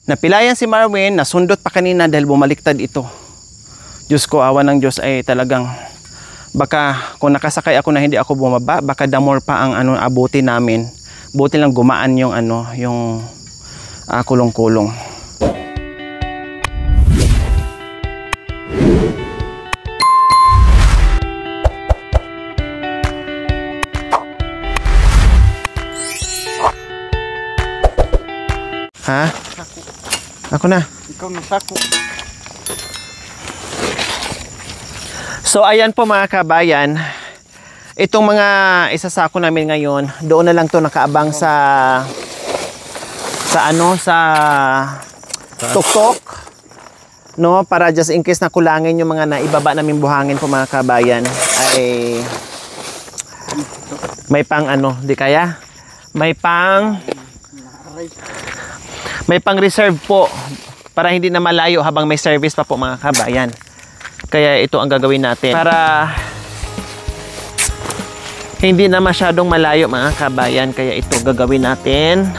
Napilayan si Marwin, nasundot pa kanina dahil bumaliktad ito. Diyos ko, awa ng Diyos ay talagang baka kung nakasakay ako na hindi ako bumaba, baka damor pa ang abuti namin. Buti lang gumaan yung yung kulong-kulong. Ha? Ako na. Ikaw na sako. So ayan po mga kabayan, itong mga isasako namin ngayon, doon na lang to nakaabang sa tuktok, no, para just in case na kulangin yung mga naibaba namin buhangin po mga kabayan, ay may pang di kaya? May pang reserve po para hindi na malayo habang may service pa po mga kabayan. Kaya ito ang gagawin natin para hindi na masyadong malayo mga kabayan. Kaya ito gagawin natin,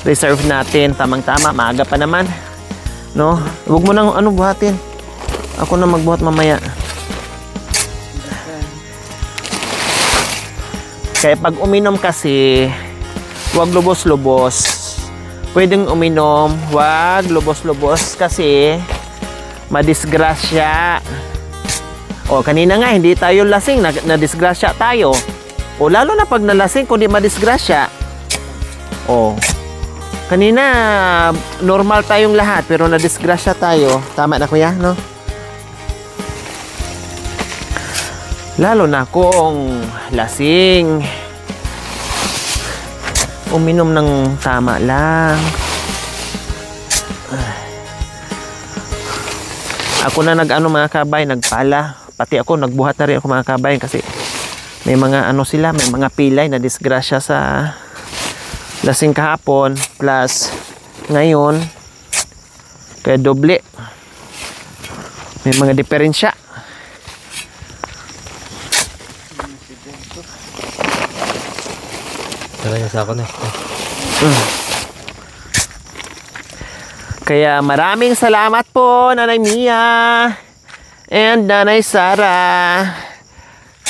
reserve natin, tamang-tama, maaga pa naman, no? Huwag mo nang buhatin, ako na magbuhat mamaya. Kaya pag uminom kasi, huwag lubos-lubos. Pwedeng uminom, huwag lubos-lubos kasi madisgrasya. O kanina nga hindi tayo lasing, nadisgrasya tayo. O lalo na pag nalasing kundi madisgrasya. O kanina normal tayong lahat pero nadisgrasya tayo. Tama na kuya, no? Lalo na kung lasing, uminom ng tama lang. Ako na mga kabay, nagpala. Pati ako, nagbuhat na rin ako mga kabay kasi may mga sila, may mga pilay na disgrasya sa lasing kahapon plus ngayon. Kaya doble. May mga diferensya. Talaga sa ako na. Kaya maraming salamat po Nanay Mia and Nanay Sara.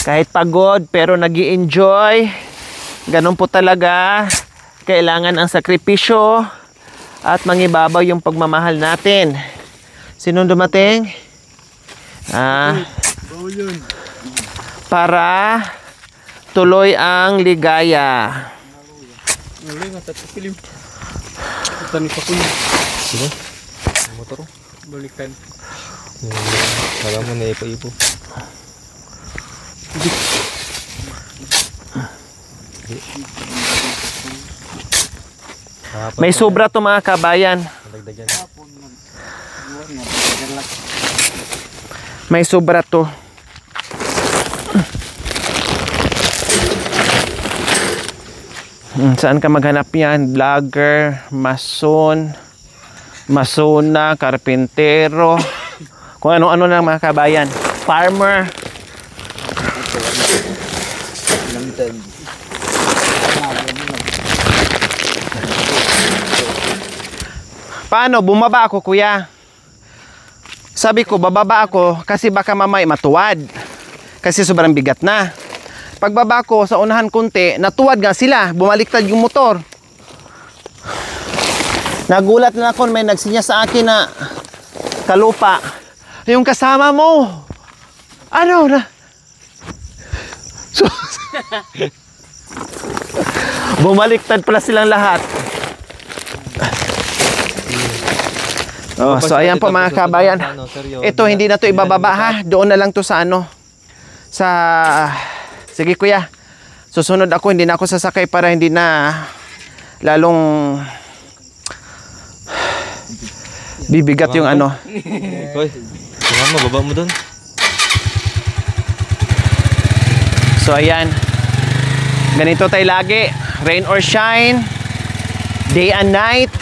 Kahit pagod pero nag-i-enjoy. Ganun po talaga. Kailangan ang sakripisyo at mangibabaw yung pagmamahal natin. Sinong dumating? Para tuloy ang ligaya. Sino? Motor? Balikan. Kala mo na ipo-ipo. May sobra to mga kabayan. May sobra to. Saan ka maghanap yan? Vlogger, mason, masona, karpintero, kung ano-ano na mga kabayan. Farmer. Paano? Bumaba ako kuya. Sabi ko bababa ako kasi baka mamay matuwad. Kasi sobrang bigat na. Pagbaba ko sa unahan konti, natuwad nga sila. Bumaliktad yung motor. Nagulat na ako, may nagsinya sa akin na kalupa. Yung kasama mo. Ano na? So, bumaliktad pala silang lahat. Oh, so ayan po mga kabayan. Ito hindi na to ibababa ha. Doon na lang to sa sige kuya. Susunod ako, hindi na ako sasakay para hindi na lalong bibigat yung Hoy, tama, baba mo doon. So ayan. Ganito tayo lagi. Rain or shine. Day and night.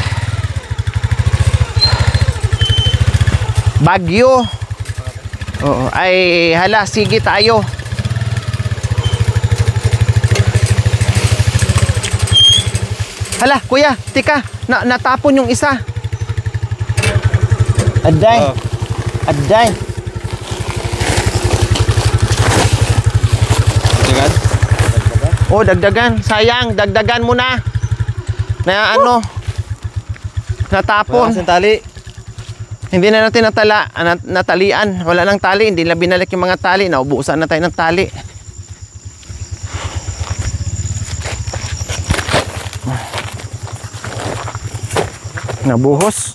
Bagyo. Oo, ay hala, sige tayo. Hala, kuya, tika, natapon yung isa. Aday. Oh. Aday. Dagdagan? Oh, dagdagan. Sayang, dagdagan mo na. Na ano? Natapon. Wala kasing tali. Hindi na natin natalian. Wala nang tali. Hindi na binalik yung mga tali. Naubusan na tayo ng tali. Nabuhos.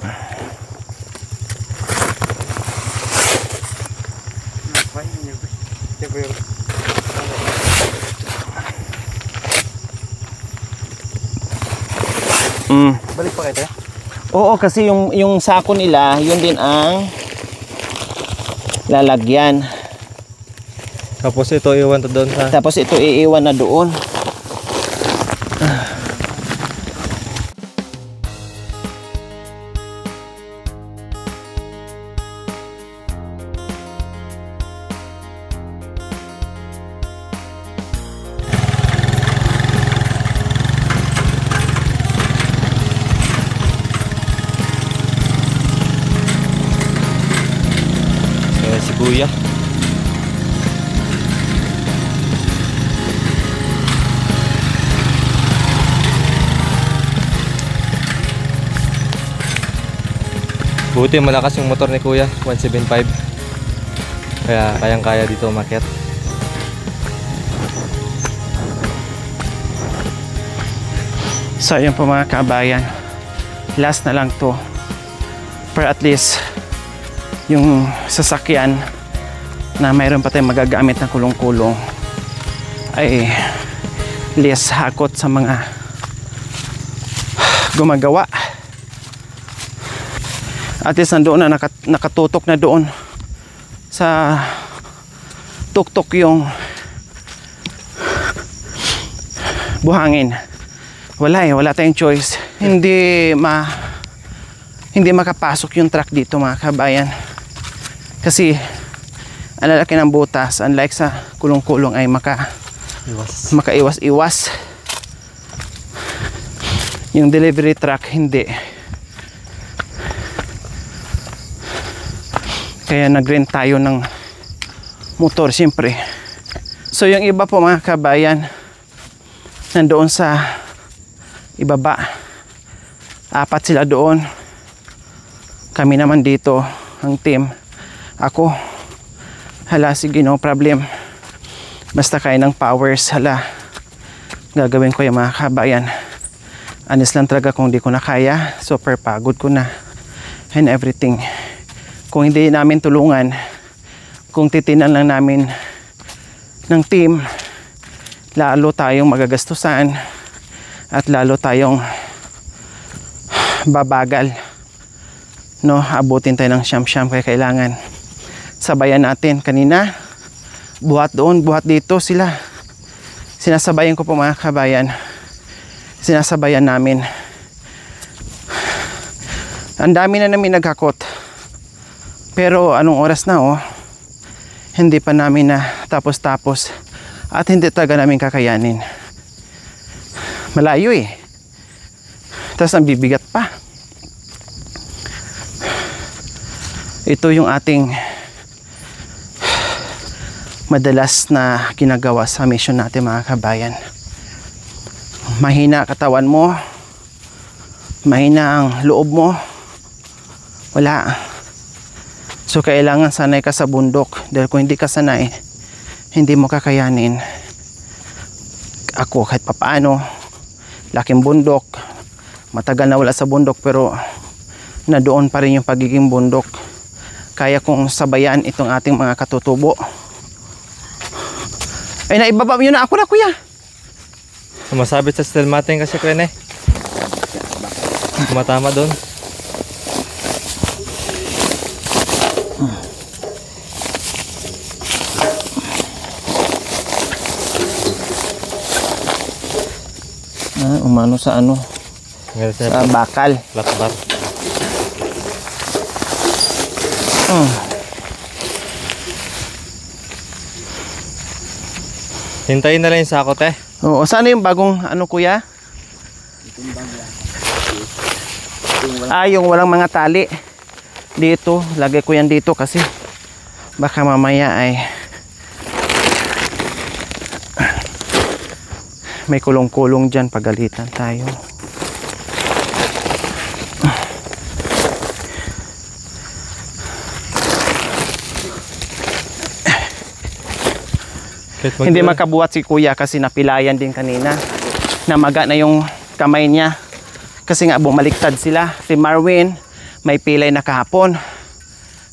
Balik pa kayo tayo? Oo, kasi yung sako nila, yun din ang lalagyan. Tapos ito iwan to doon sa... Tapos ito iiwan na doon. Si Kuya. Buti malakas yung motor ni Kuya, 175. Kaya kayang-kaya dito umakyat. So yun po mga kabayan, last na lang to for at least yung sasakyan na mayroon pa tayong magagamit na kulong-kulong ay less hakot sa mga gumagawa. At least nandoon na nakatutok na doon sa tuktok yung buhangin. Wala tayong choice. Hindi makapasok yung truck dito mga kabayan. Kasi ang lalaki ng butas, unlike sa kulong-kulong ay makaiwas-iwas. Yung delivery truck hindi. Kaya nag-rent tayo ng motor siyempre. So yung iba po mga kabayan nandoon sa ibaba, 4 sila doon, kami naman dito ang team. Ako, hala sige no problem, basta kaya ng powers, hala gagawin ko yung mga kabayan. Honest lang talaga, kung di ko na kaya, super pagod ko na and everything. Kung hindi namin tulungan, kung titinan lang namin ng team, lalo tayong magagastusan at lalo tayong babagal, no? Abutin tayo ng siyam-siyam. Kaya kailangan sabayan natin. Kanina buhat doon, buhat dito sila, sinasabayan ko po mga kabayan, sinasabayan namin. Ang dami na namin naghakot, pero anong oras na hindi pa namin na tapos at hindi talaga namin kakayanin. Malayo tapos ang bibigat pa. Ito yung ating madalas na ginagawa sa mission natin mga kabayan. Mahina katawan mo, mahina ang loob mo, wala. So kailangan sanay ka sa bundok, dahil kung hindi ka sanay, hindi mo kakayanin. Ako kahit papaano, laking bundok, matagal na wala sa bundok, pero na doon pa rin yung pagiging bundok. Kaya kong sabayan itong ating mga katutubo. Ay, naibaba mo yun na ako na, kuya. Sumasabit sa steel matting kasi Krene. Tumatama doon. Umano sa ano? Sa bakal. Flat bar. Hintayin na lang yung sakot Oo, sana yung bagong ano kuya? Yung walang mga tali. dito. Lagay ko yan dito kasi baka mamaya ay may kulong-kulong dyan, pagalitan tayo. Hindi makabuhat si kuya kasi napilayan din kanina. Namaga na yung kamay niya. Kasi nga bumaliktad sila. Si Marwin may pilay na kahapon.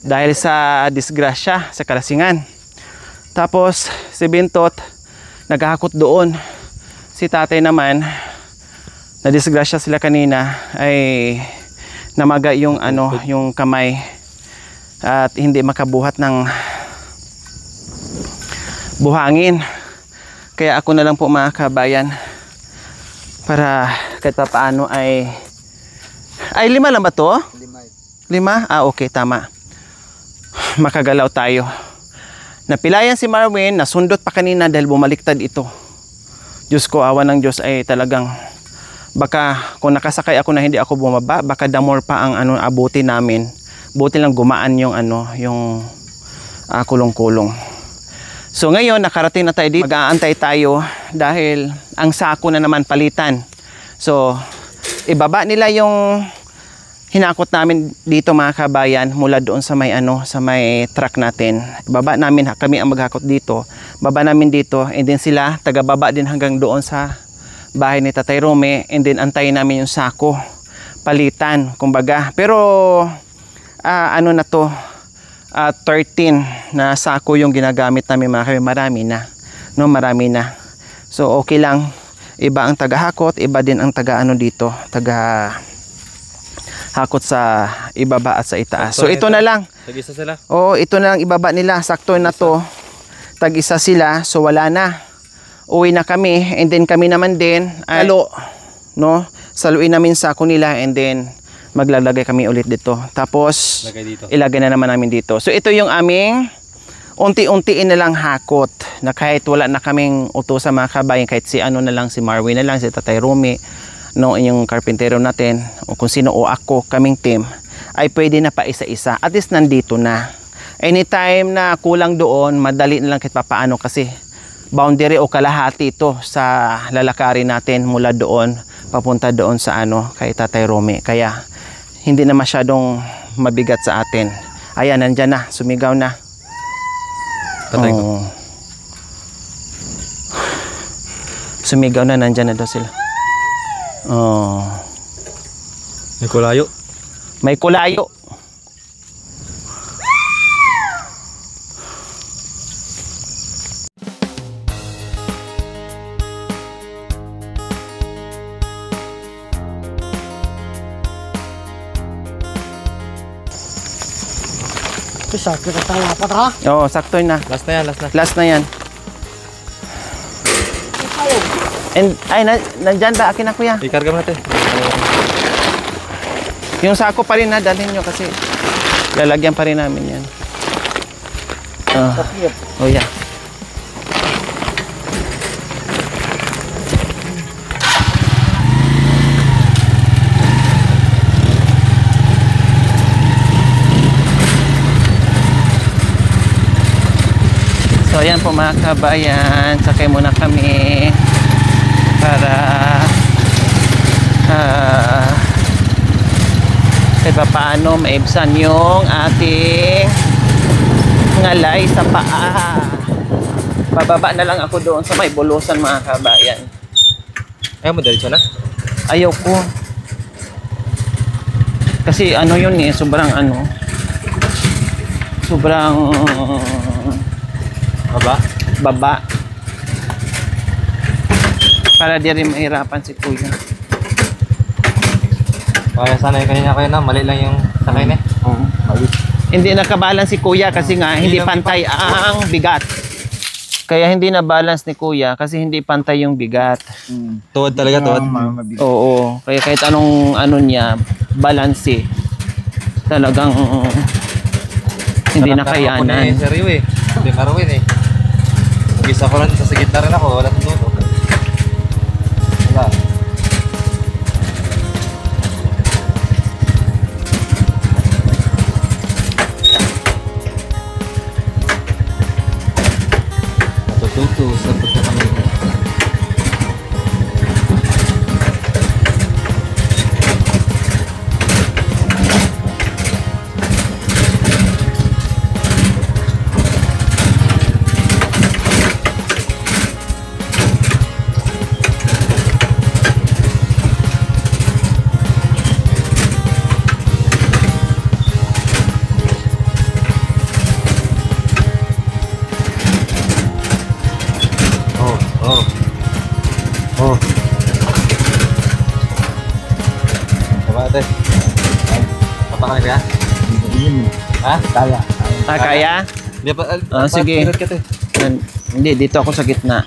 Dahil sa disgrasya sa kalasingan. Tapos si Bintot naghahakot doon. Si tatay naman na disgrasya sila kanina ay namaga yung yung kamay at hindi makabuhat ng buhangin. Kaya ako na lang po mga kabayan para kahit pa paano ay 5 lang ba to? 5? Ah, okay, tama. Makagalaw tayo. Napilayan si Marwin, nasundot pa kanina dahil bumaliktad ito. Diyos ko, awa ng Diyos ay talagang baka kung nakasakay ako na hindi ako bumaba, baka damor pa ang abuti namin. Buti lang gumaan yung yung kulong-kulong. So ngayon, nakarating na tayo dito. Mag-aantay tayo dahil ang sako na naman palitan. So, ibaba nila yung hinakot namin dito mga kabayan mula doon sa may sa may truck natin. Ibaba namin, kami ang maghakot dito. Baba namin dito and then sila taga-baba din hanggang doon sa bahay ni Tatay Rome and then antayin namin yung sako. Palitan, kumbaga. Pero na to? 13 na sako yung ginagamit namin mga kabayan. Marami na. No, marami na. So okay lang. Iba ang taga-hakot, iba din ang dito. Hakot sa ibaba at sa itaas. So ito na lang. Tag-isa sila? Oo, ito na lang ibaba nila. Sakto na to. Tag-isa sila. So wala na. Uwi na kami. And then kami naman din. No? Saluin namin sako nila and then maglalagay kami ulit dito. Tapos ilagay na naman namin dito. So ito yung aming unti-untiin na lang hakot. Na kahit wala na kaming utusan mga kabayan, kahit si na lang, si Marwin na lang, si Tatay Rome, no, yung karpintero natin, o kung sino o ako, kaming team, ay pwede na pa isa-isa. At least nandito na. Anytime na kulang doon, madali na lang kahit papaano kasi boundary o kalahati ito sa lalakarin natin mula doon, papunta doon sa kay Tatay Rome. Kaya hindi na masyadong mabigat sa atin. Ayan, nandyan na, sumigaw na. Tatay ko. Sumigaw na, nandyan na daw sila. May kulayo. May kulayo. Sakto na tayo apat ha? Oo, sakto na. Last na yan, last na. Last na yan. And, nandyan ba? Akin na kuya. Ikarga mo natin. Yung sako pa rin na, dalhin nyo kasi lalagyan pa rin namin yan. Oh yeah. So ayan po mga kabayan, sakay muna kami para kahit pa paano maibsan yung ating ngalay sa paa. Bababa na lang ako doon sa may bulusan mga kabayan. Ayaw mo diretso na? Ayaw ko. Kasi yun sobrang sobrang baba. Para di rin mahirapan si kuya. Kaya sana yung kanina kayo na, mali lang yung sakay na. Hindi nakabalance si kuya kasi nga hindi pantay ang bigat. Kaya hindi na balance ni kuya kasi hindi pantay yung bigat. Tuwad talaga, tuwad. Oo. Kaya kahit anong niya, balance talagang hindi na kayanan. Ako seryo Hindi Marwin Mag-isa ko lang, sa gitna rin ako, wala sa dulo. Wala. Sama ka? Ha? Kaya. Kaya? Hindi pa. Sige. Hindi, dito ako sa gitna.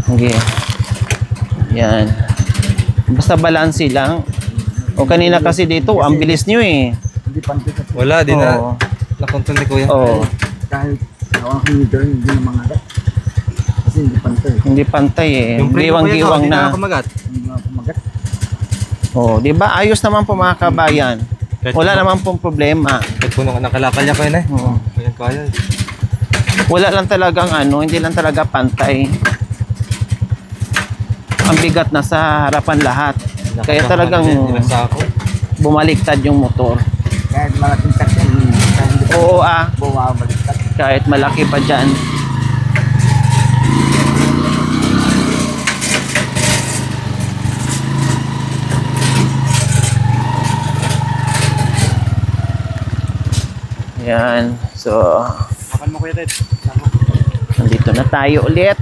Sige. Yan. Basta balanse lang. O kanina kasi dito, ang bilis nyo eh. Hindi pantik at Wala, di na. Oo. Na-control ni Kuya. Oo. kahit hawak ng meter, hindi na mangagat. Kasi hindi pantay. Hindi pantay eh. Yung preno ko yan, Giwang-giwang hindi na. kumagat. Hindi na kumagat. Oh, 'di ba? Ayos naman po mga kabayan. Wala naman pong problema. Kahit puno ng kalakal niya ko yun eh. Oo. Kaya. Wala lang talagang hindi lang talaga pantay. Ang bigat na sa harapan lahat. Kaya talagang Inasa ako. bumaliktad yung motor. Kahit malaking takyan, kahit hindi pa Oo bumabaliktad. kahit malaki pa dyan. Yan. So, Makan mo Kuya Ted. nandito na tayo ulit.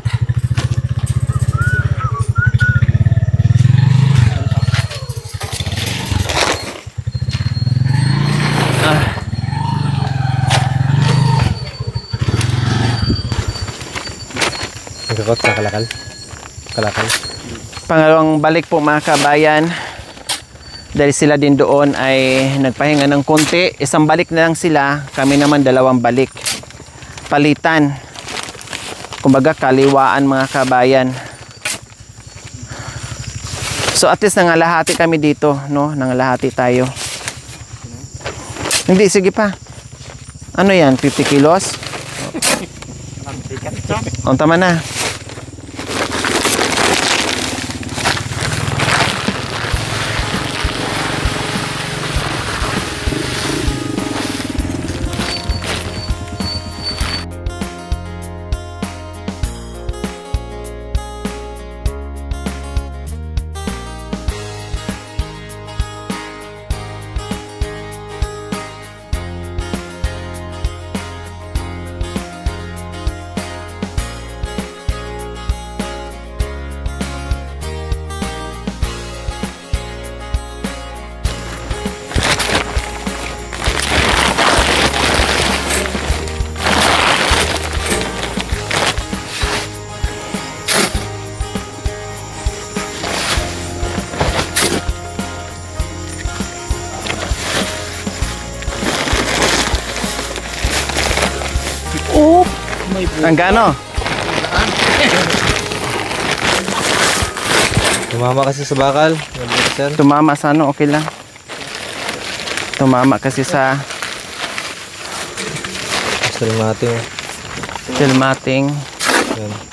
Nagkakot sa kalakal. Kalakal. Pangalawang balik po mga kabayan. Dahil sila din doon ay nagpahinga ng konti. Isang balik na lang sila. Kami naman dalawang balik. Palitan. Kumbaga kaliwaan mga kabayan. So at least nangalahati kami dito, no? Nangalahati tayo. Hindi, sige pa. Ano yan? 50 kilos? O, tama na. Ang gano? Tumama kasi sa bakal. Sir. Tumama sa okay lang. Tumama kasi sa Gusto rin natin. filmating. Yan.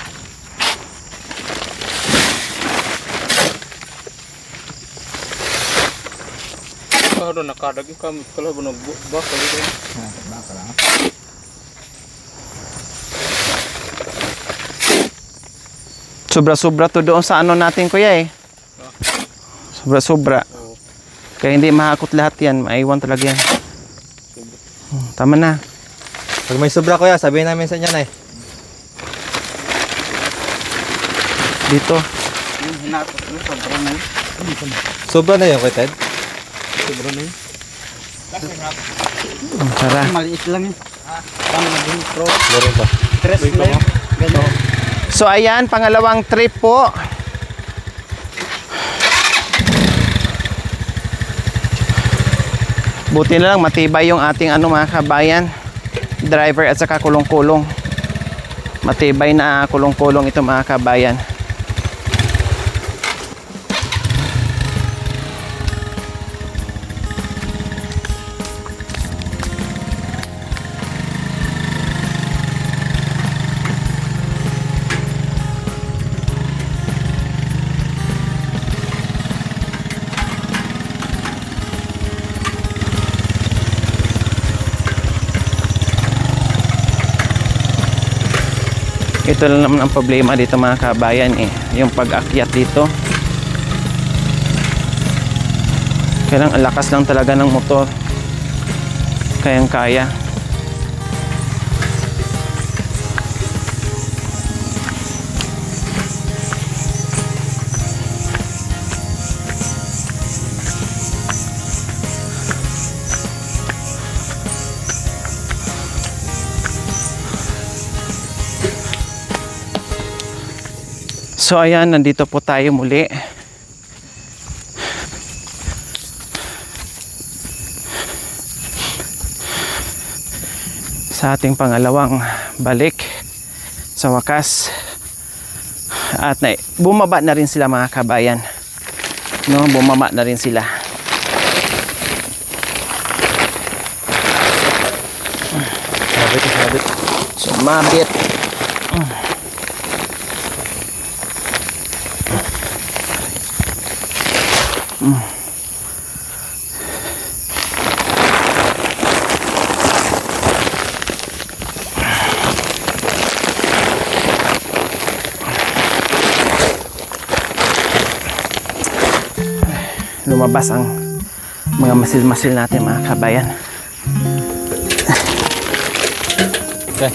Sobra-sobra to doon sa ano natin kuya eh. Sobra-sobra. Kaya hindi mahakot lahat yan. Maiwan talaga yan. Tama na. Pag may sobra Kuya, sabihin namin sa inyo na eh. Dito. Sobra na yun Kuya Ted? Tara. Maliit lang yun. Tama na din, pro. Meron pa. Stress na yun. Gano'n. So ayan, pangalawang trip po. Buti na lang matibay yung ating mga kabayan, driver at saka kulong-kulong. Matibay na kulong-kulong ito mga kabayan. Ito lang naman ang problema dito mga kabayan eh, yung pag-akyat dito. Kaya ang lakas lang talaga ng motor. Kayang kaya. So ayan, nandito po tayo muli. Sa ating pangalawang balik sa wakas. At bumaba na rin sila mga kabayan. No, bumaba na rin sila. Sabit. Sumabit. Lumabas ang mga masil-masil natin mga kabayan. Okay.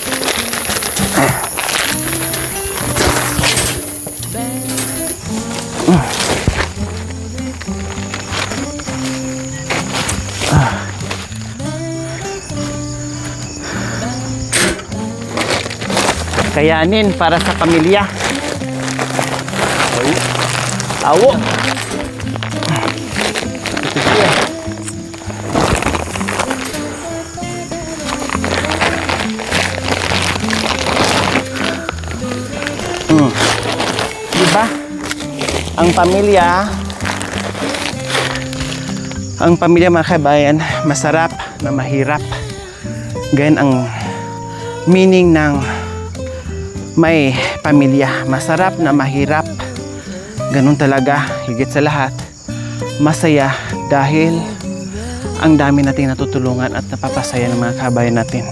Kayanin para sa pamilya. Awo. Diba? Ang pamilya mga kabayan, masarap na mahirap. Ganyan ang meaning ng may pamilya. Masarap na mahirap. Ganun talaga, higit sa lahat. Masaya dahil ang dami nating natutulungan at napapasaya ng mga kabayan natin.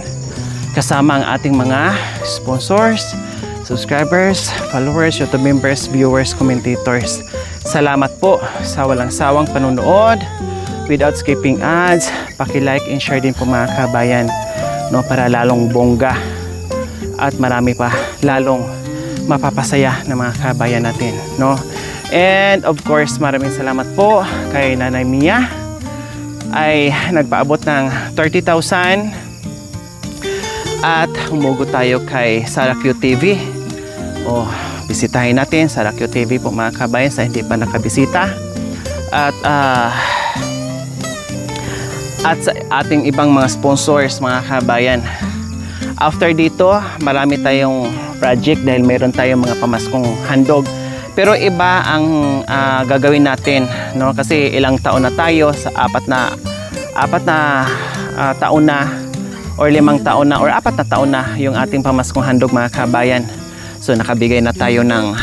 Kasama ang ating mga sponsors, subscribers, followers, YouTube members, viewers, commentators. Salamat po sa walang sawang panonood. Without skipping ads, paki-like and share din po mga kabayan, no, para lalong bongga at marami pa lalong mapapasaya ng mga kabayan natin, no. And of course, maraming salamat po kay Nanay Mia ay nagpaabot ng 30,000 at humugot tayo kay Sarah Q TV. Bisitahin natin Sarah Q TV po mga kabayan sa hindi pa nakabisita. At sa ating ibang mga sponsors mga kabayan. After dito, marami tayong project dahil meron tayong mga pamaskong handog. Pero iba ang gagawin natin, no? Kasi ilang taon na tayo, sa apat na taon na or 5 taon na or 4 na taon na yung ating pamaskong handog mga kabayan. So nakabigay na tayo ng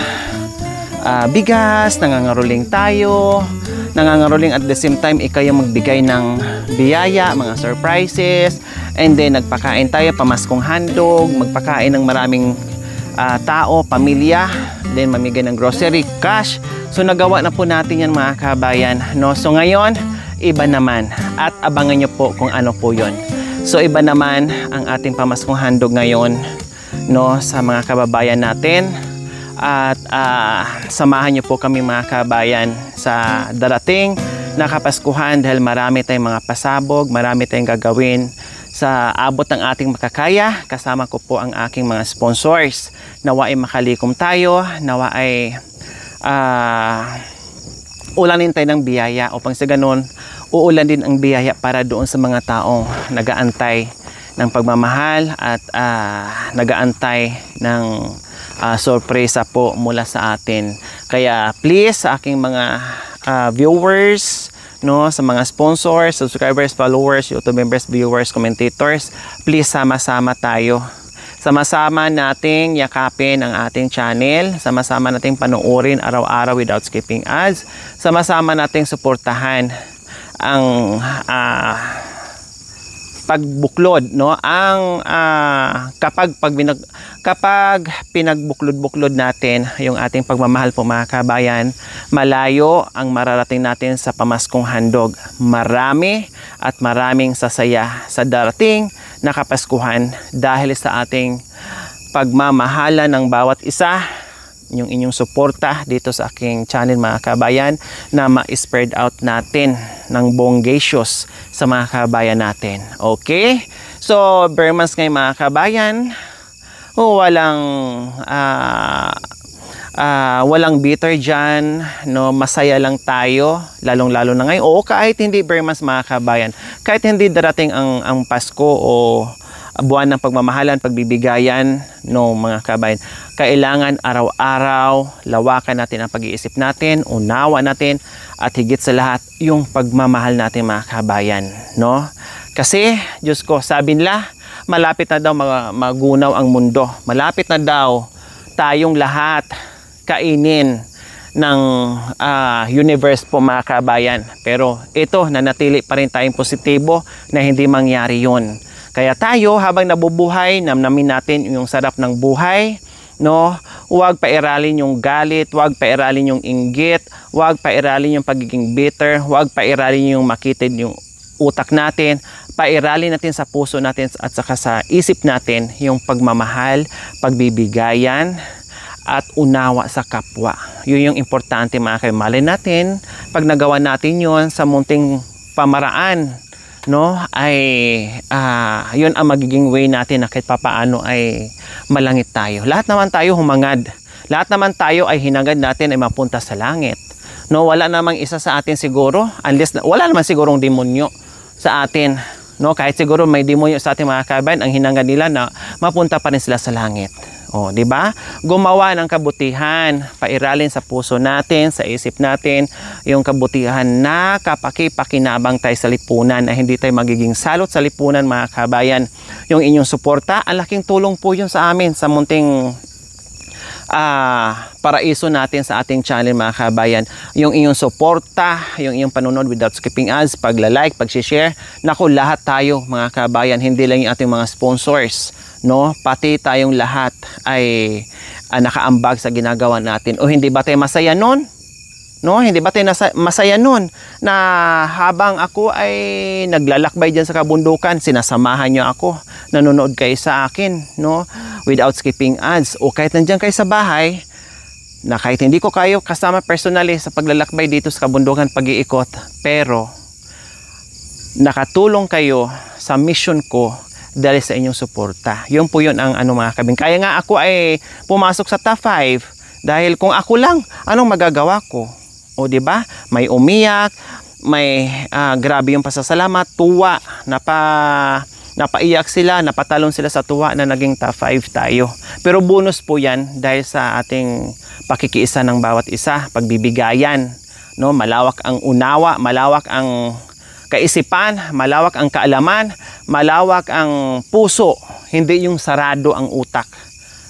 bigas, nangangaroling tayo. Nangangaroling at the same time ikaw yung magbigay ng biyaya, mga surprises, and then nagpakain tayo, pamaskong handog, magpakain ng maraming tao, pamilya, then mamigay ng grocery, cash. So nagawa na po natin yan mga kabayan, no? So ngayon, iba naman at abangan nyo po kung ano po yon. So iba naman ang ating pamaskong handog ngayon, no, sa mga kababayan natin. At samahan nyo po kami mga kabayan sa darating na Kapaskuhan dahil marami tayong mga pasabog, marami tayong gagawin sa abot ng ating makakaya. Kasama ko po ang aking mga sponsors. Nawa ay makalikom tayo, nawa ay ulanin tayo ng biyaya upang sa ganun uulan din ang biyaya para doon sa mga taong nagaantay ng pagmamahal at nagaantay ng sorpresa po mula sa atin. Kaya please sa aking mga viewers, no, sa mga sponsors, subscribers, followers, YouTube members, viewers, commentators, please sama-sama tayo. Sama-sama nating yakapin ang ating channel, sama-sama nating panoorin araw-araw without skipping ads, sama-sama nating suportahan ang pagbuklod, no, ang kapag pinagbuklod-buklod natin yung ating pagmamahal po mga kabayan, malayo ang mararating natin sa pamaskong handog. Marami at maraming sasaya sa darating na Kapaskuhan dahil sa ating pagmamahala ng bawat isa, yung inyong suporta dito sa aking channel mga kabayan, na ma-spread out natin ng bonggacious sa mga kabayan natin. Okay? So, Bermans ngayon mga kabayan, walang walang bitter dyan, no? Masaya lang tayo, lalong-lalo na ngayon. Oo, kahit hindi Burmans mga kabayan, kahit hindi darating ang Pasko o buwan ng pagmamahalan, pagbibigayan, no mga kabayan, kailangan araw-araw lawakan natin ang pag-iisip natin, unawa natin, at higit sa lahat yung pagmamahal natin mga kabayan, no? Kasi Diyos ko, sabi nila, malapit na daw magunaw ang mundo, malapit na daw tayong lahat kainin ng universe po mga kabayan. Pero ito, nanatili pa rin tayong positibo na hindi mangyari yun. Kaya tayo, habang nabubuhay, namnamin natin yung sarap ng buhay, no? Huwag pairalin yung galit, huwag pairalin yung inggit, huwag pairalin yung pagiging bitter, huwag pairalin yung makitid yung utak natin. Pairalin natin sa puso natin at saka sa isip natin yung pagmamahal, pagbibigayan, at unawa sa kapwa. Yun yung importante mga kaibigan. Malay natin, pag nagawa natin yun sa munting pamaraan, no, ay yun ang magiging way natin na kahit papaano ay malangit tayo. Lahat naman tayo humangad. Lahat naman tayo ay hinangad natin ay mapunta sa langit. No, wala namang isa sa atin siguro, unless wala naman sigurong demonyo sa atin. No, kahit siguro may demonyo sa ating mga kabayan, ang hinangad nila na mapunta pa rin sila sa langit. O, di ba? Gumawa ng kabutihan, pairalin sa puso natin, sa isip natin, yung kabutihan na kapaki-pakinabang tayo sa lipunan, na hindi tayo magiging salot sa lipunan mga kabayan. Yung inyong suporta, ang laking tulong po yun sa amin sa munting paraiso natin sa ating channel mga kabayan. Yung inyong suporta, yung inyong panunod without skipping ads, pagla-like, pag-share, naku, lahat tayo mga kabayan, hindi lang yung ating mga sponsors, no, pati tayong lahat ay nakaambag sa ginagawa natin. O hindi ba tayo masaya nun? No, hindi ba tayo masaya nun na habang ako ay naglalakbay dyan sa kabundukan, sinasamahan nyo ako, nanonood kayo sa akin, no, without skipping ads, o kahit nandyan kayo sa bahay, na kahit hindi ko kayo kasama personally sa paglalakbay dito sa kabundukan, pag-iikot, pero nakatulong kayo sa mission ko dahil sa inyong suporta. Yun po yun ang mga kabing. Kaya nga ako ay pumasok sa top 5 dahil kung ako lang, anong magagawa ko? O di ba? May umiyak, may grabe yung pasasalamat, tuwa, napaiyak sila, napatalon sila sa tuwa na naging top 5 tayo. Pero bonus po yan dahil sa ating pakikiisa ng bawat isa, pagbibigayan, no? Malawak ang unawa, malawak ang kaisipan, malawak ang kaalaman, malawak ang puso, hindi yung sarado ang utak,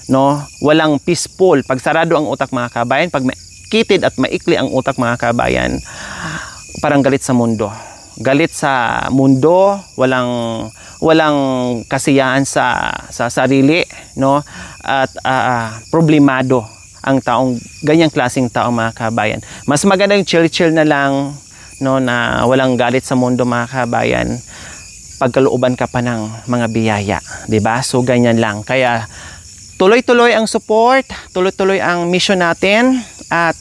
no? Walang peaceful. Pag sarado ang utak mga kabayan, pag kitid at maikli ang utak mga kabayan, parang galit sa mundo. Galit sa mundo, walang kasiyahan sa sarili, no? At problemado ang taong ganyang klaseng tao mga kabayan. Mas maganda yung chill na lang, no, na walang galit sa mundo mga kabayan, pagkalooban ka pa ng mga biyaya, 'di ba? So ganyan lang. Kaya tuloy-tuloy ang support, tuloy-tuloy ang mission natin. At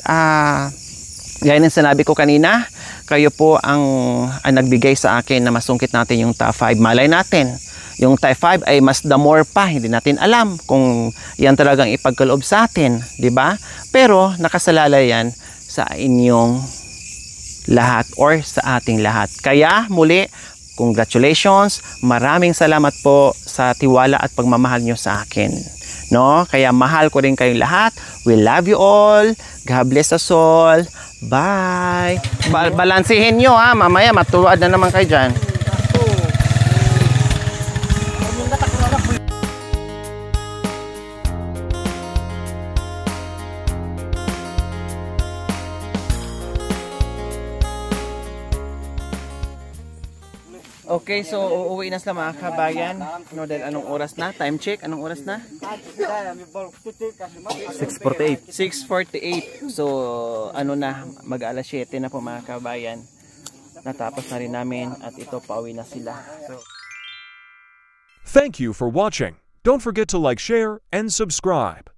gaya ng sinabi ko kanina, kayo po ang nagbigay sa akin na masungkit natin yung top 5. Malay natin, yung top 5 ay mas the more pa. Hindi natin alam kung yan talagang ipagkaloob sa atin, di ba? Pero nakasalalay yan sa inyong lahat or sa ating lahat. Kaya muli, congratulations, maraming salamat po sa tiwala at pagmamahal nyo sa akin. No? Kaya mahal ko rin kayong lahat. We love you all. God bless us all. Bye. Balansihin nyo ha. Mamaya matuwad na naman kayo dyan. Okay, so uuwi na sila mga kabayan. No, dahil anong oras na? Time check, anong oras na? 6:48. 6:48. So, mag-alas 7 na po mga kabayan. Natapos na rin namin at ito pauwi na sila. So, Thank you for watching. Don't forget to like, share, and subscribe.